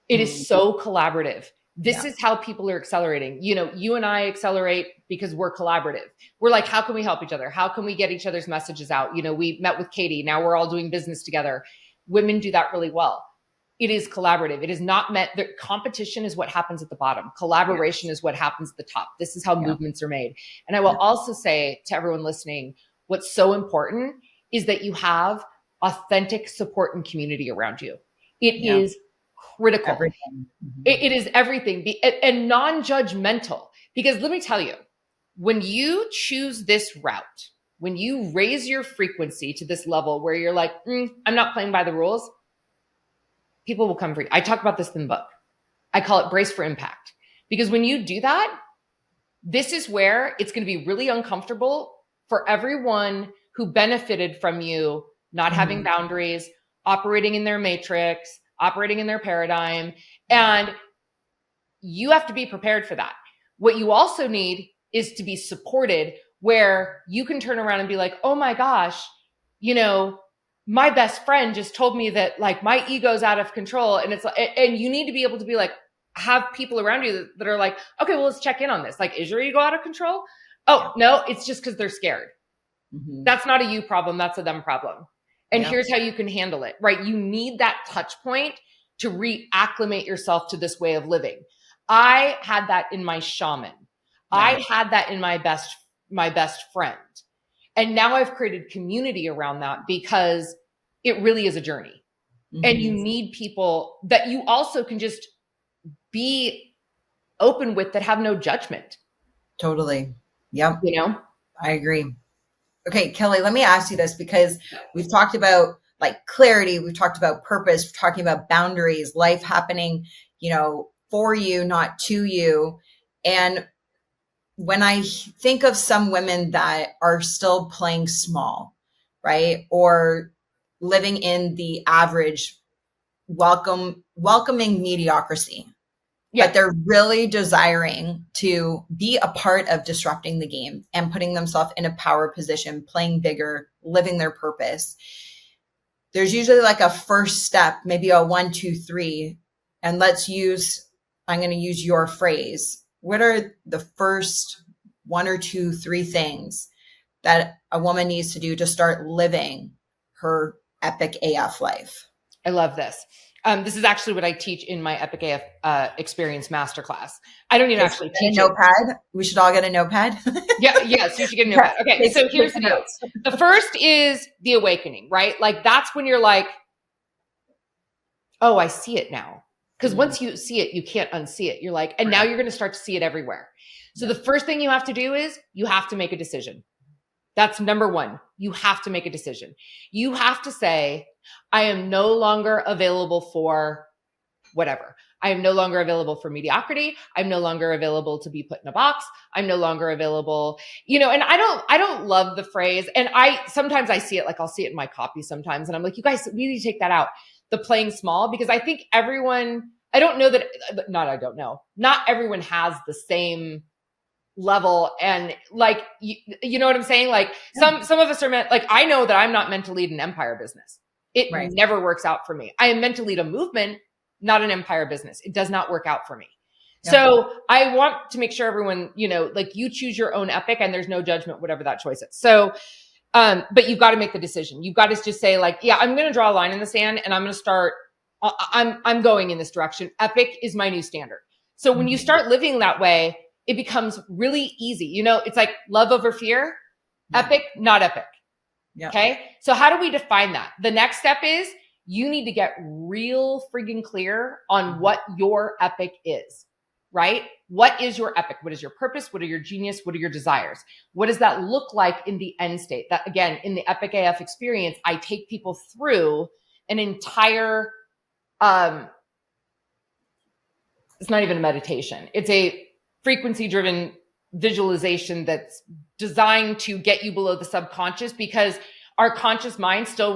It is so collaborative. This is how people are accelerating. You and I accelerate because we're collaborative. We're like, how can we help each other? How can we get each other's messages out? We met with Katie. Now we're all doing business together. Women do that really well. it is collaborative. It is not meant that competition is what happens at the bottom. Collaboration is what happens at the top. This is how movements are made. And I will also say to everyone listening, what's so important is that you have authentic support and community around you. It is critical. It is everything and non-judgmental. Because let me tell you, when you choose this route, when you raise your frequency to this level where you're like, I'm not playing by the rules, people will come for you. I talk about this in the book. I call it brace for impact. Because when you do that, this is where it's going to be really uncomfortable for everyone who benefited from you not having boundaries, operating in their matrix, operating in their paradigm. And you have to be prepared for that. What you also need is to be supported where you can turn around and be like, oh my gosh, my best friend just told me that like my ego's out of control. And it's like, and you need to be able to be like, have people around you that are like, okay, well, let's check in on this. Like, is your ego out of control? Oh, no, it's just because they're scared. That's not a you problem. That's a them problem. And here's how you can handle it, right? You need that touch point to reacclimate yourself to this way of living. I had that in my shaman. I had that in my best friend. And now I've created community around that because it really is a journey. And you need people that you also can just be open with that have no judgment. Totally. Yep. I agree. Okay, Kelly, let me ask you this because we've talked about like clarity. We've talked about purpose. We're talking about boundaries, life happening, for you, not to you. And when I think of some women that are still playing small, right? Or living in the average, welcoming mediocrity, but they're really desiring to be a part of disrupting the game and putting themselves in a power position, playing bigger, living their purpose. There's usually like a first step, maybe a 1, 2, 3. And I'm going to use your phrase. What are the first 1 or 2, 3 things that a woman needs to do to start living her epic AF life? I love this. This is actually what I teach in my Epic AF Experience Masterclass. I don't even actually teach a notepad. We should all get a notepad. Yes, you should get a notepad. Okay, so here's the deal. The first is the awakening, right? Like that's when you're like, oh, I see it now. Because once you see it, you can't unsee it. You're like, and now you're going to start to see it everywhere. So the first thing you have to do is you have to make a decision. That's number 1. You have to make a decision. You have to say, I am no longer available for whatever. I am no longer available for mediocrity. I'm no longer available to be put in a box. I'm no longer available, and I don't love the phrase. And sometimes I see it, like I'll see it in my copy sometimes. And I'm like, you guys need to take that out. The playing small, because I think not everyone has the same level. And like, you know what I'm saying? Like some of us are meant, like, I know that I'm not meant to lead an empire business. It never works out for me. I am meant to lead a movement, not an empire business. It does not work out for me. Yeah. So I want to make sure everyone, like you choose your own epic and there's no judgment, whatever that choice is. So, but you've got to make the decision. You've got to just say like, yeah, I'm going to draw a line in the sand and I'm going to start, I'm going in this direction. Epic is my new standard. So when you start living that way, it becomes really easy. It's like love over fear, epic, not epic. Yeah. Okay. So how do we define that? The next step is you need to get real friggin' clear on what your epic is, right? What is your epic? What is your purpose? What are your genius? What are your desires? What does that look like in the end state? That again, in the Epic AF experience, I take people through an entire, it's not even a meditation. It's a frequency driven visualization that's designed to get you below the subconscious because our conscious mind is still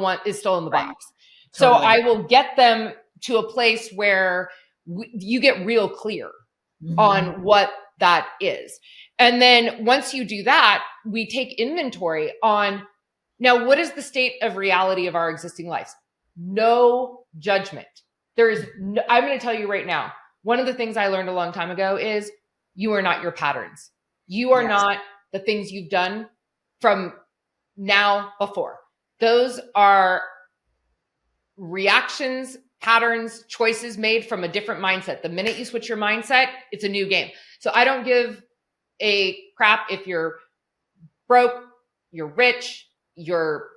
in the box. Totally. So I will get them to a place where you get real clear on what that is. And then once you do that, we take inventory on now, what is the state of reality of our existing lives? No judgment. I'm going to tell you right now, one of the things I learned a long time ago is you are not your patterns. You are not the things you've done from now before. Those are reactions patterns, choices made from a different mindset. The minute you switch your mindset, it's a new game. So I don't give a crap if you're broke, you're rich, you're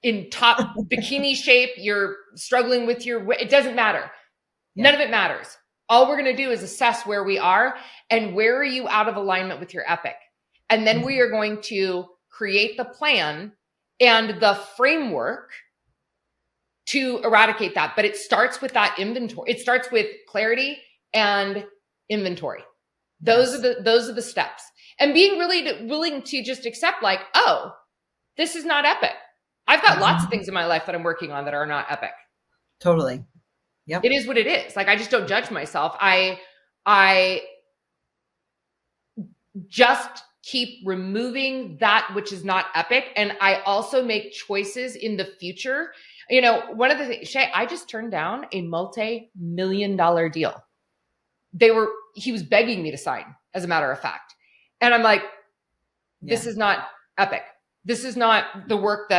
in top bikini shape, you're struggling with it doesn't matter. Yeah. None of it matters. All we're going to do is assess where we are and where are you out of alignment with your epic. And then we are going to create the plan and the framework to eradicate that. But it starts with that inventory. It starts with clarity and inventory. Those are the steps. And being really willing to just accept like, oh, this is not epic. I've got lots of things in my life that I'm working on that are not epic. Totally. Yep. It is what it is. Like, I just don't judge myself. I just keep removing that which is not epic. And I also make choices in the future. You know, one of the things, Shae, I just turned down a multi-million-dollar deal. He was begging me to sign, as a matter of fact. And I'm like, this is not epic. This is not the work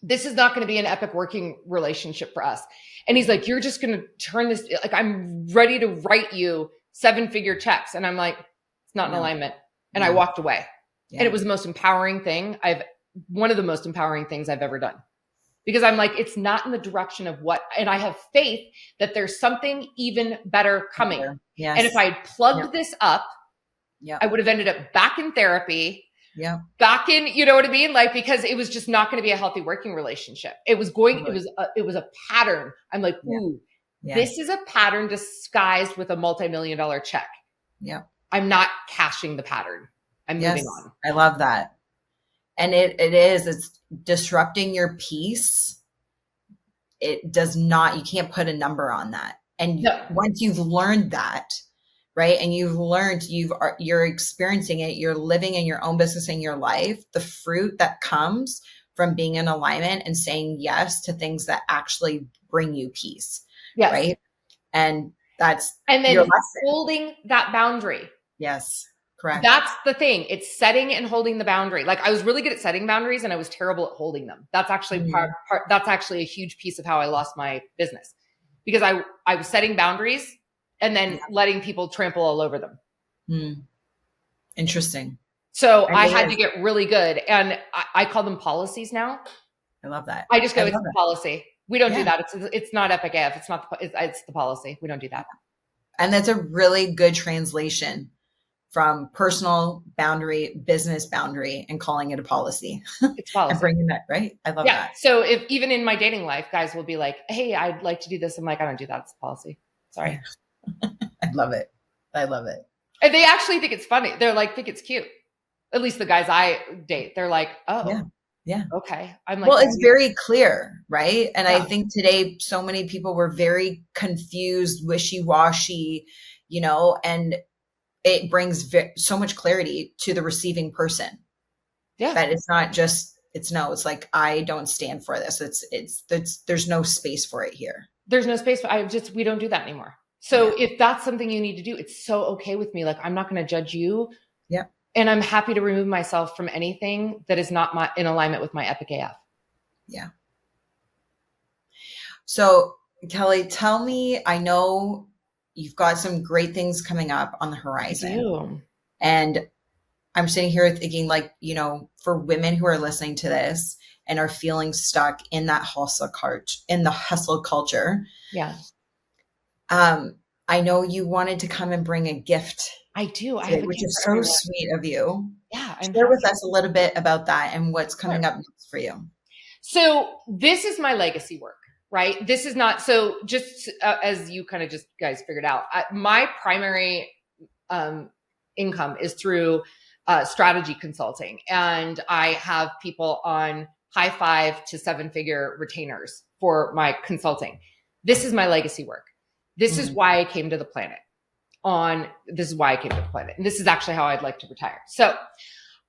this is not going to be an epic working relationship for us. And he's like, you're just going to turn this, like, I'm ready to write you 7-figure checks. And I'm like, it's not in alignment. And I walked away. Yeah. And it was the most empowering thing one of the most empowering things I've ever done. Because I'm like, it's not in the direction of and I have faith that there's something even better coming. Yes. And if I had plugged this up, I would have ended up back in therapy, back in, you know what I mean? Like, because it was just not going to be a healthy working relationship. It was it was a pattern. I'm like, ooh, this is a pattern disguised with a multi-million-dollar check. Yeah. I'm not cashing the pattern. I'm moving on. I love that. And it's disrupting your peace. It does not, you can't put a number on that. And once you've learned that, right? And you're experiencing it, you're living in your own business in your life, the fruit that comes from being in alignment and saying yes to things that actually bring you peace. Yes. Right. And then holding that boundary. Yes. Correct. That's the thing. It's setting and holding the boundary. Like, I was really good at setting boundaries and I was terrible at holding them. That's actually that's actually a huge piece of how I lost my business, because I was setting boundaries and then letting people trample all over them. Interesting. So I had to get really good. And I call them policies now. I love that. I just go, it's the policy. We don't do that. It's not epic AF. It's the policy. We don't do that. And that's a really good translation from personal boundary, business boundary, and calling it a policy. It's policy. And bringing that, right? I love that. So if even in my dating life, guys will be like, hey, I'd like to do this. I'm like, I don't do that. It's a policy. Sorry. I love it. I love it. And they actually think it's funny. They're like, think it's cute. At least the guys I date, they're like, oh, yeah. Okay. I'm like, well, it's very clear, right? And I think today, so many people were very confused, wishy-washy, and it brings so much clarity to the receiving person. Yeah. That it's not just, it's like, I don't stand for this. There's no space for it here. There's no space. We don't do that anymore. So if that's something you need to do, it's so okay with me. Like, I'm not going to judge you. Yeah. And I'm happy to remove myself from anything that is not in alignment with my epic AF. Yeah. So Kelly, tell me, I know you've got some great things coming up on the horizon. I do. And I'm sitting here thinking, like, for women who are listening to this and are feeling stuck in that hustle culture. Yeah. I know you wanted to come and bring a gift. I do. Which is so sweet of you. Yeah. Share with us a little bit about that and what's coming up next for you. So this is my legacy work, right? This is not, so just as you kind of just guys figured out, my primary income is through strategy consulting. And I have people on high 5 to 7-figure retainers for my consulting. This is my legacy work. This is why I came to the planet. And this is actually how I'd like to retire. So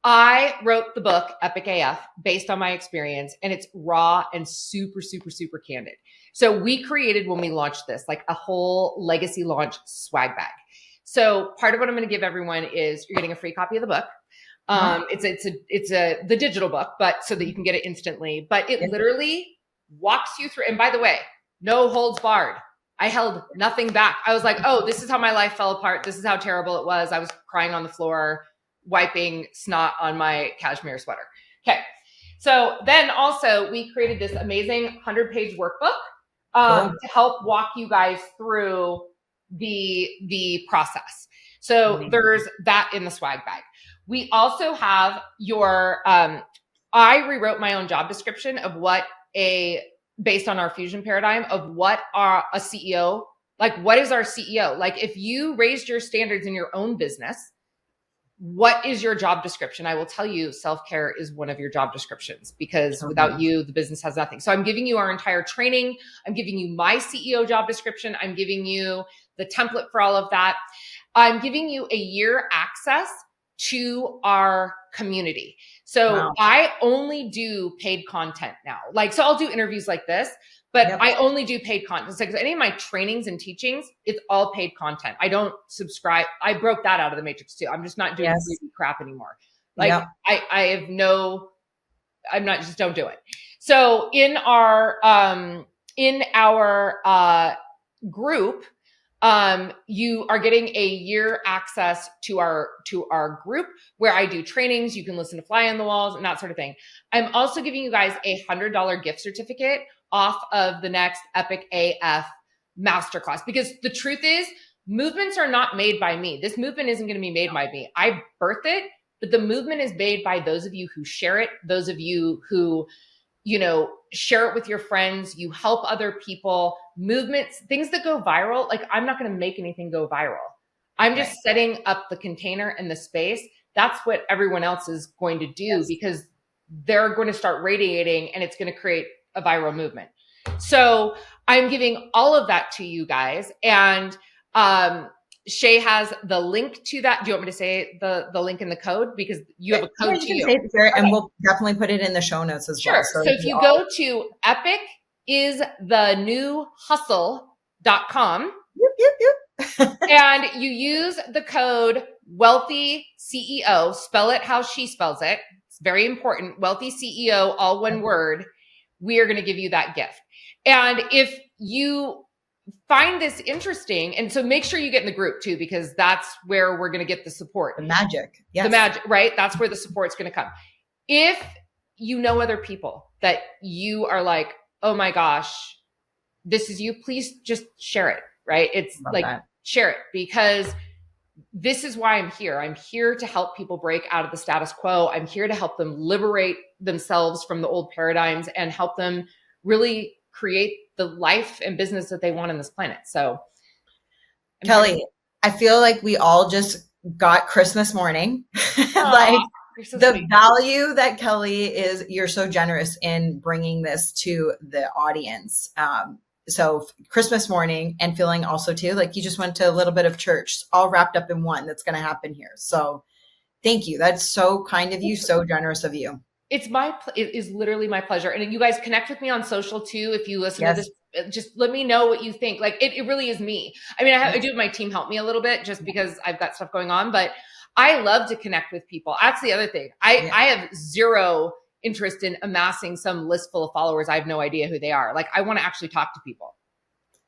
I wrote the book Epic AF based on my experience, and it's raw and super, super, super candid. So we created, when we launched this, like a whole legacy launch swag bag. So part of what I'm going to give everyone is you're getting a free copy of the book. It's the digital book, but so that you can get it instantly, but it literally walks you through. And by the way, no holds barred. I held nothing back. I was like, oh, this is how my life fell apart. This is how terrible it was. I was crying on the floor, wiping snot on my cashmere sweater. Okay. So then also we created this amazing 100-page workbook to help walk you guys through the process. So there's that in the swag bag. We also have your, I rewrote my own job description of based on our fusion paradigm of what a CEO, like what is our CEO? Like if you raised your standards in your own business, what is your job description? I will tell you, self-care is one of your job descriptions because without you, the business has nothing. So I'm giving you our entire training. I'm giving you my CEO job description. I'm giving you the template for all of that. I'm giving you a year access to our community. So I only do paid content now. Like, so I'll do interviews like this, but I only do paid content. So any of my trainings and teachings, it's all paid content. I don't subscribe. I broke that out of the matrix too. I'm just not doing crap anymore. Like I have no, I'm not, just don't do it. So in our group, you are getting a year access to our group where I do trainings. You can listen to Fly on the Walls and that sort of thing. I'm also giving you guys a $100 gift certificate off of the next Epic AF masterclass, because the truth is movements are not made by me. This movement isn't going to be made by me. I birth it, but the movement is made by those of you who share it, those of you who, share it with your friends, you help other people, movements, things that go viral. Like I'm not going to make anything go viral. I'm just setting up the container and the space. That's what everyone else is going to do because they're going to start radiating and it's going to create a viral movement. So I'm giving all of that to you guys. And Shae has the link to that. Do you want me to say the link in the code? Because you have a code to you. And we'll definitely put it in the show notes as well. So if you go to epicisthenewhustle.com and you use the code Wellthy CEO, spell it how she spells it. It's very important. Wellthy CEO, all one word. We are going to give you that gift. And if you find this interesting, and so make sure you get in the group too, because that's where we're going to get the support. The magic. Yes. The magic, right? That's where the support's going to come. If you know other people that you are like, oh my gosh, this is you, please just share it, right? It's share it, because this is why I'm here. I'm here to help people break out of the status quo. I'm here to help them liberate themselves from the old paradigms and help them really create the life and business that they want on this planet. So Kelly, I feel like we all just got Christmas morning. Like so the sweet. value that Kelly is, you're so generous in bringing this to the audience. So Christmas morning, and feeling also too, like you just went to a little bit of church, all wrapped up in one that's going to happen here. So thank you. That's so kind of you. So generous of you. It is literally my pleasure. And you guys connect with me on social too. If you listen to this, just let me know what you think. Like it really is me. I mean, I do have my team help me a little bit just because I've got stuff going on, but I love to connect with people. That's the other thing. I have zero interest in amassing some list full of followers. I have no idea who they are. Like I want to actually talk to people.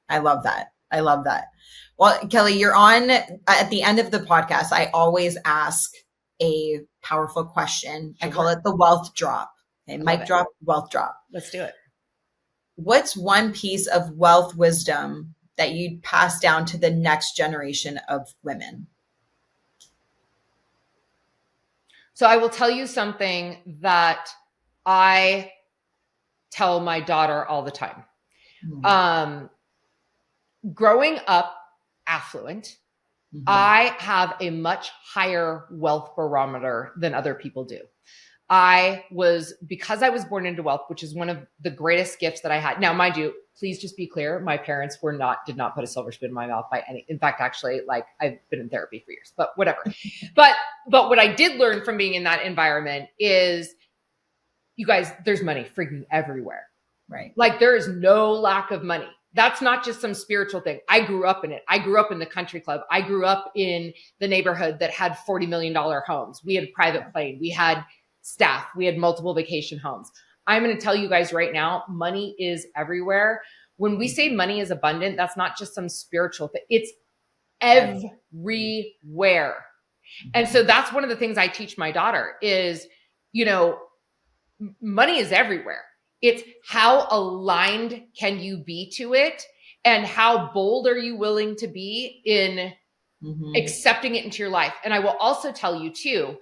I love that. I love that. Well, Kelly, you're on at the end of the podcast. I always ask a powerful question. Sure. I call it the wealth drop. Okay, mic drop, wealth drop. Let's do it. What's one piece of wealth wisdom that you'd pass down to the next generation of women? So I will tell you something that I tell my daughter all the time. Growing up affluent, I have a much higher wealth barometer than other people do. Because I was born into wealth, which is one of the greatest gifts that I had. Now, mind you, please just be clear. My parents did not put a silver spoon in my mouth in fact, actually, like I've been in therapy for years, but whatever. But what I did learn from being in that environment is, you guys, there's money freaking everywhere. Right. Like there is no lack of money. That's not just some spiritual thing. I grew up in it. I grew up in the country club. I grew up in the neighborhood that had $40 million homes. We had a private plane. We had staff. We had multiple vacation homes. I'm going to tell you guys right now, money is everywhere. when we say money is abundant, that's not just some spiritual thing. It's everywhere. And so that's one of the things I teach my daughter is, money is everywhere. It's how aligned can you be to it, and how bold are you willing to be in accepting it into your life. And I will also tell you too,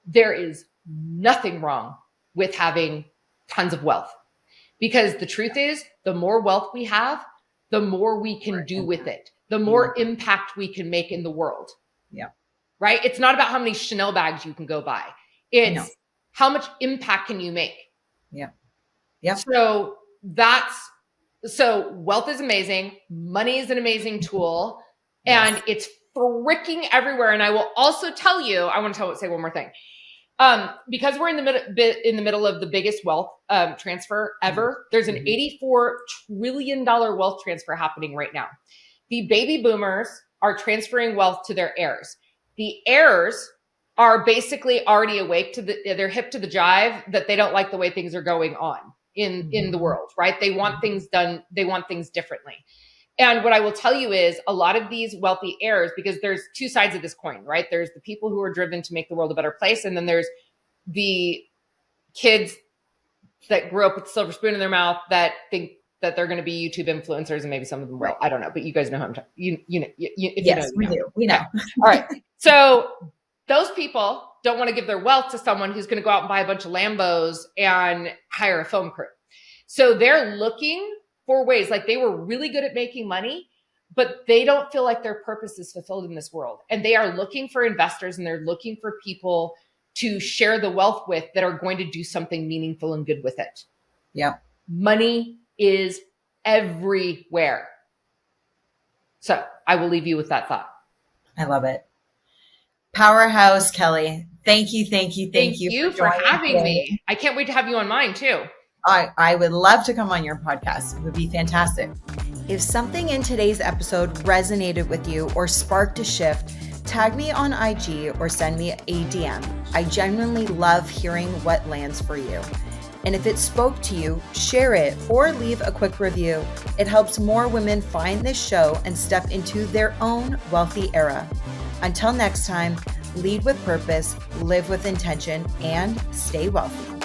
there is nothing wrong with having tons of wealth, because the truth is, the more wealth we have, the more we can do with it, the more impact we can make in the world. Yeah. Right? It's not about how many Chanel bags you can go buy. It's how much impact can you make? Yeah. Yeah. So wealth is amazing. Money is an amazing tool, and it's freaking everywhere. And I will also tell you, I want to say one more thing. Because we're in the middle of the biggest wealth transfer ever. There's an $84 trillion wealth transfer happening right now. The baby boomers are transferring wealth to their heirs. The heirs are basically already awake they're hip to the jive that they don't like the way things are going on in the world, right? They want things done. They want things differently. And what I will tell you is a lot of these wealthy heirs, because there's two sides of this coin, right? There's the people who are driven to make the world a better place. And then there's the kids that grew up with a silver spoon in their mouth that think that they're going to be YouTube influencers, and maybe some of them will. I don't know, but you guys know how I'm talking. We do. We know. All right. So those people don't want to give their wealth to someone who's going to go out and buy a bunch of Lambos and hire a film crew. So they're looking for ways, like they were really good at making money, but they don't feel like their purpose is fulfilled in this world. And they are looking for investors, and they're looking for people to share the wealth with that are going to do something meaningful and good with it. Yeah. Money is everywhere. So I will leave you with that thought. I love it. Powerhouse, Kelly. Thank you. Thank you for having me. I can't wait to have you on mine too. I would love to come on your podcast. It would be fantastic. If something in today's episode resonated with you or sparked a shift, tag me on IG or send me a DM. I genuinely love hearing what lands for you. And if it spoke to you, share it or leave a quick review. It helps more women find this show and step into their own wealthy era. Until next time, lead with purpose, live with intention, and stay wealthy.